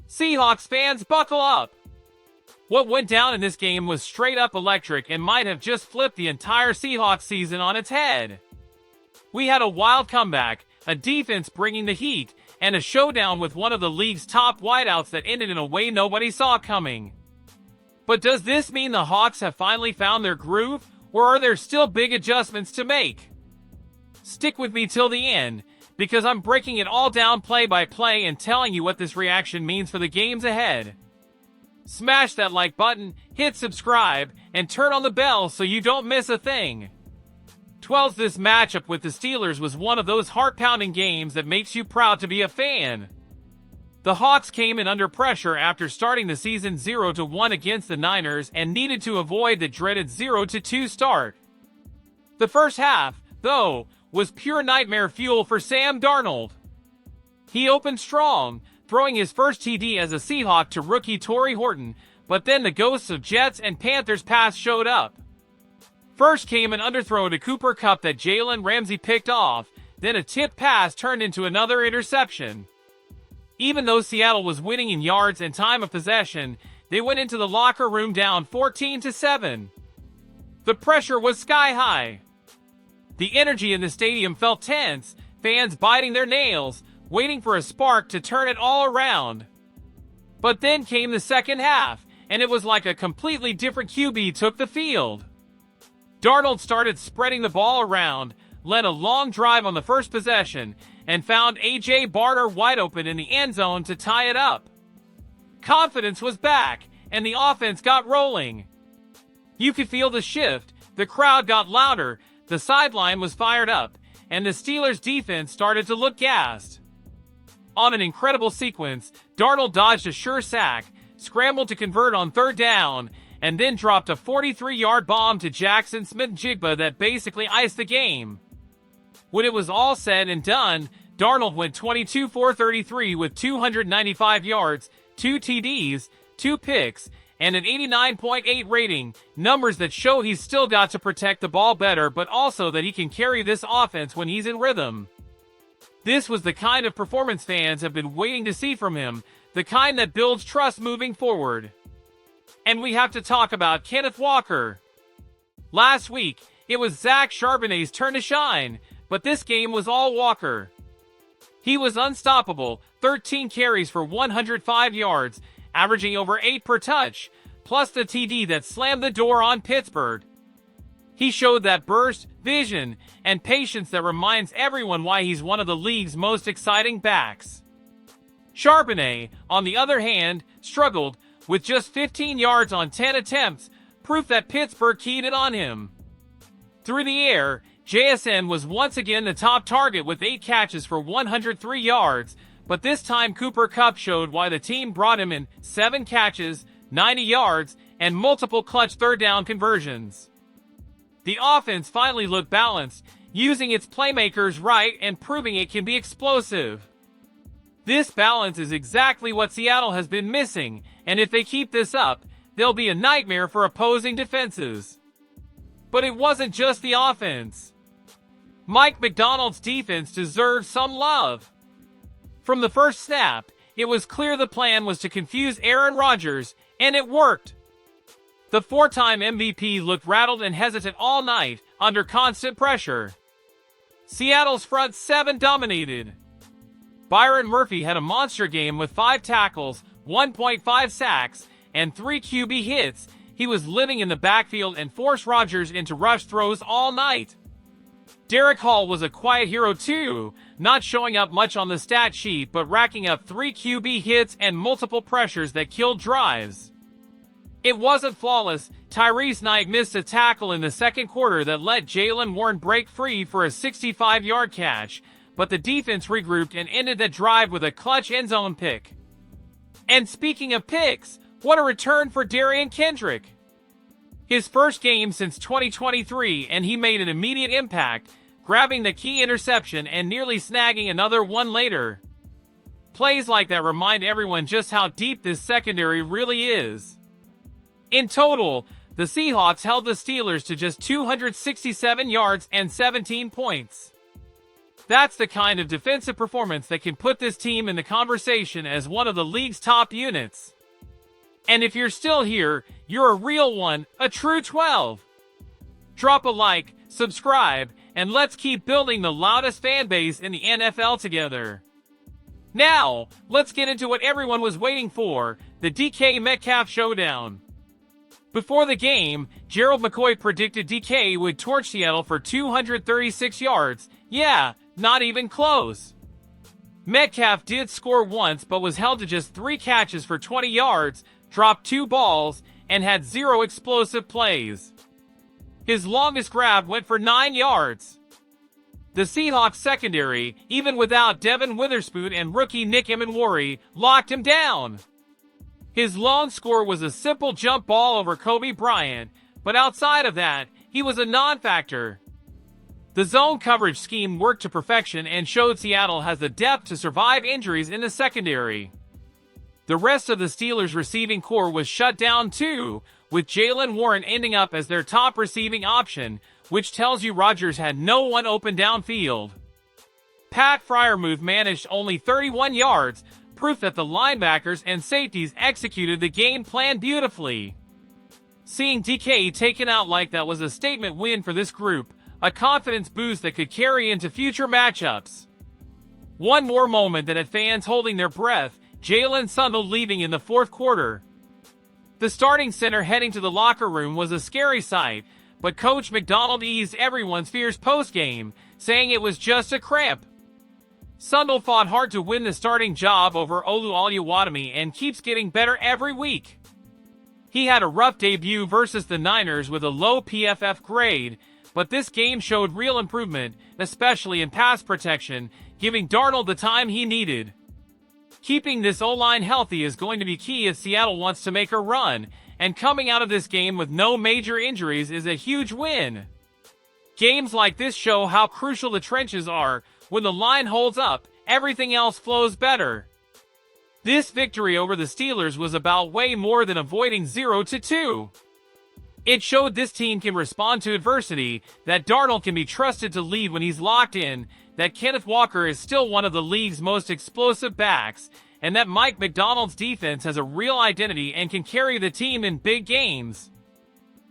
Seahawks fans, buckle up! What went down in this game was straight up electric and might have just flipped the entire Seahawks season on its head. We had a wild comeback, a defense bringing the heat, and a showdown with one of the league's top wideouts that ended in a way nobody saw coming. But does this mean the Hawks have finally found their groove, or are there still big adjustments to make? Stick with me till the end, because I'm breaking it all down play by play and telling you what this reaction means for the games ahead. Smash that like button, hit subscribe, and turn on the bell so you don't miss a thing. 12's this matchup with the Steelers was one of those heart-pounding games that makes you proud to be a fan. The Hawks came in under pressure after starting the season 0-1 against the Niners and needed to avoid the dreaded 0-2 start. The first half, though, was pure nightmare fuel for Sam Darnold. He opened strong, throwing his first TD as a Seahawk to rookie Torrey Horton, but then the ghosts of Jets and Panthers pass showed up. First came an underthrow to Cooper Kupp that Jalen Ramsey picked off, then a tip pass turned into another interception. Even though Seattle was winning in yards and time of possession, they went into the locker room down 14-7. The pressure was sky high. The energy in the stadium felt tense, fans biting their nails, waiting for a spark to turn it all around. But then came the second half, and it was like a completely different QB took the field. Darnold started spreading the ball around, led a long drive on the first possession, and found A.J. Barter wide open in the end zone to tie it up. Confidence was back, and the offense got rolling. You could feel the shift, the crowd got louder, the sideline was fired up, and the Steelers' defense started to look gassed. On an incredible sequence, Darnold dodged a sure sack, scrambled to convert on third down, and then dropped a 43-yard bomb to Jackson Smith-Njigba that basically iced the game. When it was all said and done, Darnold went 22 for 33 with 295 yards, 2 TDs, 2 picks, and an 89.8 rating, numbers that show he's still got to protect the ball better but also that he can carry this offense when he's in rhythm. This was the kind of performance fans have been waiting to see from him, the kind that builds trust moving forward. And we have to talk about Kenneth Walker. Last week, it was Zach Charbonnet's turn to shine, but this game was all Walker. He was unstoppable, 13 carries for 105 yards, averaging over 8 per touch, plus the TD that slammed the door on Pittsburgh. He showed that burst, vision, and patience that reminds everyone why he's one of the league's most exciting backs. Charbonnet, on the other hand, struggled, with just 15 yards on 10 attempts, proof that Pittsburgh keyed it on him. Through the air, JSN was once again the top target with 8 catches for 103 yards, but this time Cooper Kupp showed why the team brought him in 7 catches, 90 yards, and multiple clutch third down conversions. The offense finally looked balanced, using its playmakers right and proving it can be explosive. This balance is exactly what Seattle has been missing, and if they keep this up, they'll be a nightmare for opposing defenses. But it wasn't just the offense. Mike Macdonald's defense deserves some love. From the first snap, it was clear the plan was to confuse Aaron Rodgers, and it worked. The 4-time MVP looked rattled and hesitant all night, under constant pressure. Seattle's front 7 dominated. Byron Murphy had a monster game with 5 tackles, 1.5 sacks, and 3 QB hits. He was living in the backfield and forced Rodgers into rush throws all night. Derek Hall was a quiet hero too, not showing up much on the stat sheet but racking up 3 QB hits and multiple pressures that killed drives. It wasn't flawless. Tyrese Knight missed a tackle in the second quarter that let Jalen Warren break free for a 65-yard catch, but the defense regrouped and ended the drive with a clutch end zone pick. And speaking of picks, what a return for Darian Kendrick. His first game since 2023, and he made an immediate impact, grabbing the key interception and nearly snagging another one later. Plays like that remind everyone just how deep this secondary really is. In total, the Seahawks held the Steelers to just 267 yards and 17 points. That's the kind of defensive performance that can put this team in the conversation as one of the league's top units. And if you're still here, you're a real one, a true 12. Drop a like, subscribe, and let's keep building the loudest fan base in the NFL together. Now, let's get into what everyone was waiting for, the DK Metcalf showdown. Before the game, Gerald McCoy predicted DK would torch Seattle for 236 yards. Yeah, not even close. Metcalf did score once but was held to just 3 catches for 20 yards, dropped 2 balls, and had 0 explosive plays. His longest grab went for 9 yards. The Seahawks secondary, even without Devin Witherspoon and rookie Nick Emenwari, locked him down. His lone score was a simple jump ball over Kobe Bryant, but outside of that, he was a non-factor. The zone coverage scheme worked to perfection and showed Seattle has the depth to survive injuries in the secondary. The rest of the Steelers' receiving core was shut down too, with Jaylen Warren ending up as their top receiving option, which tells you Rodgers had no one open downfield. Pat Freiermuth managed only 31 yards, proof that the linebackers and safeties executed the game plan beautifully. Seeing DK taken out like that was a statement win for this group, a confidence boost that could carry into future matchups. One more moment that had fans holding their breath, Jalen Sundell leaving in the fourth quarter. The starting center heading to the locker room was a scary sight, but Coach Macdonald eased everyone's fears post-game, saying it was just a cramp. Sundell fought hard to win the starting job over Olu Oluwatimi and keeps getting better every week. He had a rough debut versus the Niners with a low PFF grade, but this game showed real improvement, especially in pass protection, giving Darnold the time he needed. Keeping this O-line healthy is going to be key if Seattle wants to make a run, and coming out of this game with no major injuries is a huge win. Games like this show how crucial the trenches are. When the line holds up, everything else flows better. This victory over the Steelers was about way more than avoiding 0-2. It showed this team can respond to adversity, that Darnold can be trusted to lead when he's locked in, that Kenneth Walker is still one of the league's most explosive backs, and that Mike Macdonald's defense has a real identity and can carry the team in big games.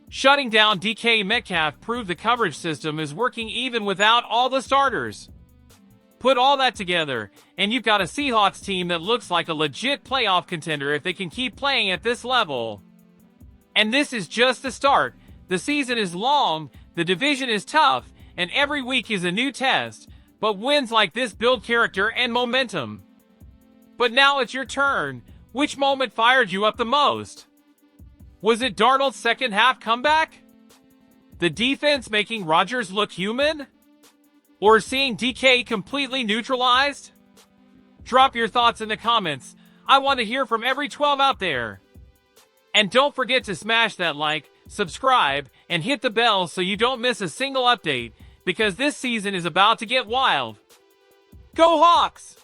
Shutting down DK Metcalf proved the coverage system is working even without all the starters. Put all that together, and you've got a Seahawks team that looks like a legit playoff contender if they can keep playing at this level. And this is just the start. The season is long, the division is tough, and every week is a new test, but wins like this build character and momentum. But now it's your turn. Which moment fired you up the most? Was it Darnold's second half comeback? The defense making Rodgers look human? Or seeing DK completely neutralized? Drop your thoughts in the comments. I want to hear from every 12 out there. And don't forget to smash that like, subscribe, and hit the bell so you don't miss a single update, because this season is about to get wild. Go Hawks!